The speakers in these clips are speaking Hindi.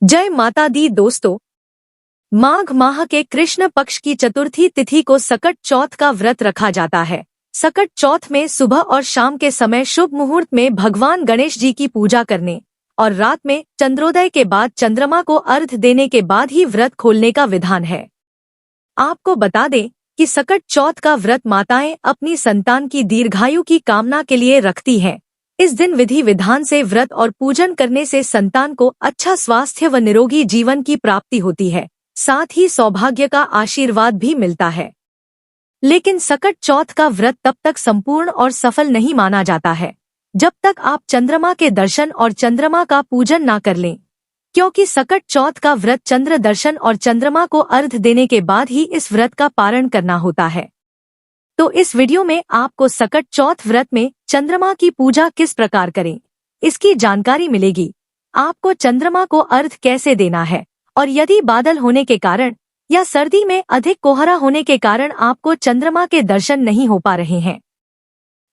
जय माता दी दोस्तों। माघ माह के कृष्ण पक्ष की चतुर्थी तिथि को सकट चौथ का व्रत रखा जाता है। सकट चौथ में सुबह और शाम के समय शुभ मुहूर्त में भगवान गणेश जी की पूजा करने और रात में चंद्रोदय के बाद चंद्रमा को अर्घ्य देने के बाद ही व्रत खोलने का विधान है। आपको बता दें कि सकट चौथ का व्रत माताएं अपनी संतान की दीर्घायु की कामना के लिए रखती हैं। इस दिन विधि विधान से व्रत और पूजन करने से संतान को अच्छा स्वास्थ्य व निरोगी जीवन की प्राप्ति होती है, साथ ही सौभाग्य का आशीर्वाद भी मिलता है। लेकिन सकट चौथ का व्रत तब तक संपूर्ण और सफल नहीं माना जाता है जब तक आप चंद्रमा के दर्शन और चंद्रमा का पूजन ना कर लें, क्योंकि सकट चौथ का व्रत चंद्र दर्शन और चंद्रमा को अर्घ्य देने के बाद ही इस व्रत का पारण करना होता है। तो इस वीडियो में आपको सकट चौथ व्रत में चंद्रमा की पूजा किस प्रकार करें, इसकी जानकारी मिलेगी। आपको चंद्रमा को अर्घ्य कैसे देना है और यदि बादल होने के कारण या सर्दी में अधिक कोहरा होने के कारण आपको चंद्रमा के दर्शन नहीं हो पा रहे हैं,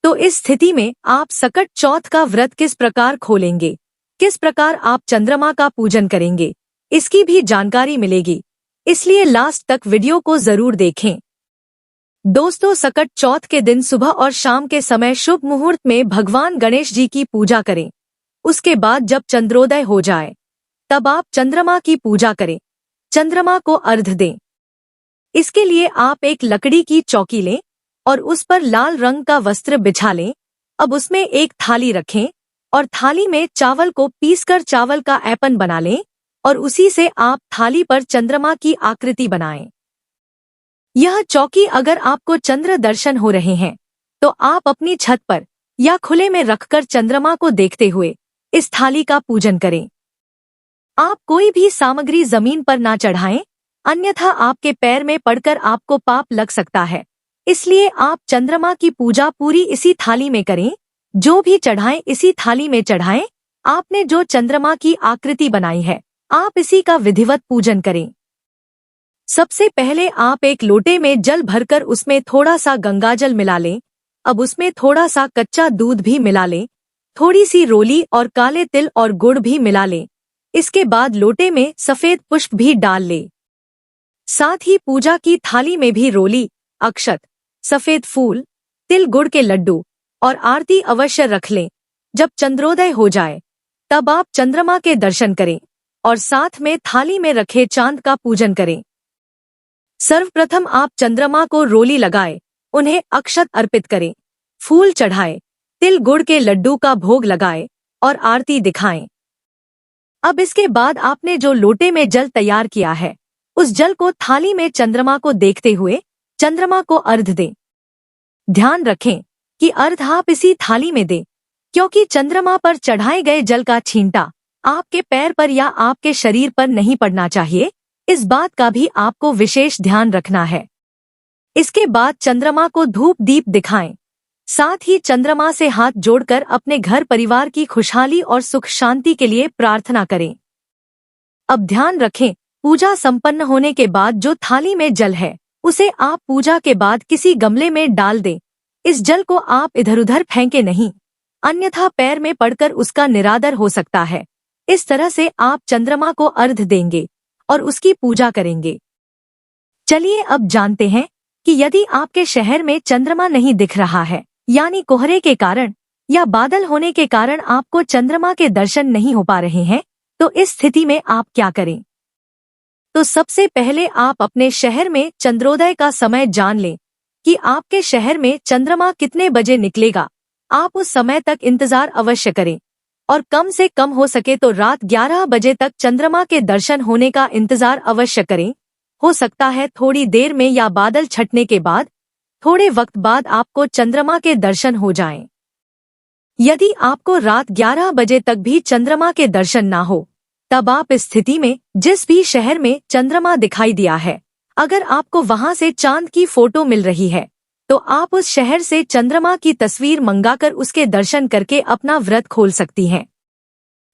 तो इस स्थिति में आप सकट चौथ का व्रत किस प्रकार खोलेंगे, किस प्रकार आप चंद्रमा का पूजन करेंगे, इसकी भी जानकारी मिलेगी। इसलिए लास्ट तक वीडियो को जरूर देखें। दोस्तों, सकट चौथ के दिन सुबह और शाम के समय शुभ मुहूर्त में भगवान गणेश जी की पूजा करें। उसके बाद जब चंद्रोदय हो जाए तब आप चंद्रमा की पूजा करें, चंद्रमा को अर्घ्य दें। इसके लिए आप एक लकड़ी की चौकी लें और उस पर लाल रंग का वस्त्र बिछा लें। अब उसमें एक थाली रखें और थाली में चावल को पीसकर चावल का ऐपन बना लें और उसी से आप थाली पर चंद्रमा की आकृति बनाएं। यह चौकी अगर आपको चंद्र दर्शन हो रहे हैं तो आप अपनी छत पर या खुले में रखकर चंद्रमा को देखते हुए इस थाली का पूजन करें। आप कोई भी सामग्री जमीन पर ना चढ़ाएं, अन्यथा आपके पैर में पड़कर आपको पाप लग सकता है। इसलिए आप चंद्रमा की पूजा पूरी इसी थाली में करें। जो भी चढ़ाएं इसी थाली में चढ़ाएं। आपने जो चंद्रमा की आकृति बनाई है आप इसी का विधिवत पूजन करें। सबसे पहले आप एक लोटे में जल भरकर उसमें थोड़ा सा गंगाजल मिला लें। अब उसमें थोड़ा सा कच्चा दूध भी मिला लें, थोड़ी सी रोली और काले तिल और गुड़ भी मिला लें। इसके बाद लोटे में सफेद पुष्प भी डाल लें। साथ ही पूजा की थाली में भी रोली, अक्षत, सफेद फूल, तिल गुड़ के लड्डू और आरती अवश्य रख लें। जब चंद्रोदय हो जाए तब आप चंद्रमा के दर्शन करें और साथ में थाली में रखे चांद का पूजन करें। सर्वप्रथम आप चंद्रमा को रोली लगाए, उन्हें अक्षत अर्पित करें, फूल चढ़ाए, तिल गुड़ के लड्डू का भोग लगाए और आरती दिखाएं। अब इसके बाद आपने जो लोटे में जल तैयार किया है उस जल को थाली में चंद्रमा को देखते हुए चंद्रमा को अर्घ्य दें। ध्यान रखें कि अर्घ्य आप इसी थाली में दें, क्योंकि चंद्रमा पर चढ़ाए गए जल का छींटा आपके पैर पर या आपके शरीर पर नहीं पड़ना चाहिए। इस बात का भी आपको विशेष ध्यान रखना है। इसके बाद चंद्रमा को धूप दीप दिखाएं। साथ ही चंद्रमा से हाथ जोड़कर अपने घर परिवार की खुशहाली और सुख शांति के लिए प्रार्थना करें। अब ध्यान रखें, पूजा संपन्न होने के बाद जो थाली में जल है उसे आप पूजा के बाद किसी गमले में डाल दें। इस जल को आप इधर उधर फेंके नहीं, अन्यथा पैर में पड़कर उसका निरादर हो सकता है। इस तरह से आप चंद्रमा को अर्घ्य देंगे और उसकी पूजा करेंगे। चलिए अब जानते हैं कि यदि आपके शहर में चंद्रमा नहीं दिख रहा है, यानी कोहरे के कारण या बादल होने के कारण आपको चंद्रमा के दर्शन नहीं हो पा रहे हैं, तो इस स्थिति में आप क्या करें। तो सबसे पहले आप अपने शहर में चंद्रोदय का समय जान लें कि आपके शहर में चंद्रमा कितने बजे निकलेगा। आप उस समय तक इंतजार अवश्य करें और कम से कम हो सके तो रात 11 बजे तक चंद्रमा के दर्शन होने का इंतजार अवश्य करें। हो सकता है थोड़ी देर में या बादल छटने के बाद थोड़े वक्त बाद आपको चंद्रमा के दर्शन हो जाएं। यदि आपको रात 11 बजे तक भी चंद्रमा के दर्शन ना हो, तब आप इस स्थिति में जिस भी शहर में चंद्रमा दिखाई दिया है, अगर आपको वहां से चांद की फोटो मिल रही है तो आप उस शहर से चंद्रमा की तस्वीर मंगाकर उसके दर्शन करके अपना व्रत खोल सकती हैं।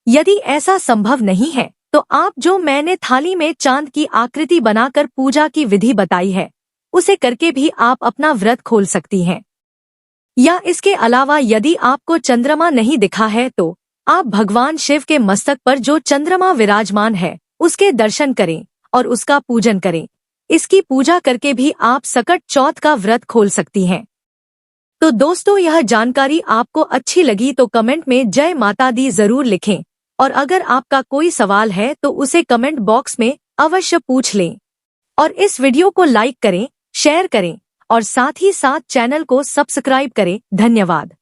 यदि ऐसा संभव नहीं है तो आप जो मैंने थाली में चांद की आकृति बनाकर पूजा की विधि बताई है उसे करके भी आप अपना व्रत खोल सकती हैं। या इसके अलावा यदि आपको चंद्रमा नहीं दिखा है तो आप भगवान शिव के मस्तक पर जो चंद्रमा विराजमान है उसके दर्शन करें और उसका पूजन करें। इसकी पूजा करके भी आप सकट चौथ का व्रत खोल सकती हैं। तो दोस्तों, यह जानकारी आपको अच्छी लगी तो कमेंट में जय माता दी जरूर लिखें, और अगर आपका कोई सवाल है तो उसे कमेंट बॉक्स में अवश्य पूछ लें। और इस वीडियो को लाइक करें, शेयर करें और साथ ही साथ चैनल को सब्सक्राइब करें। धन्यवाद।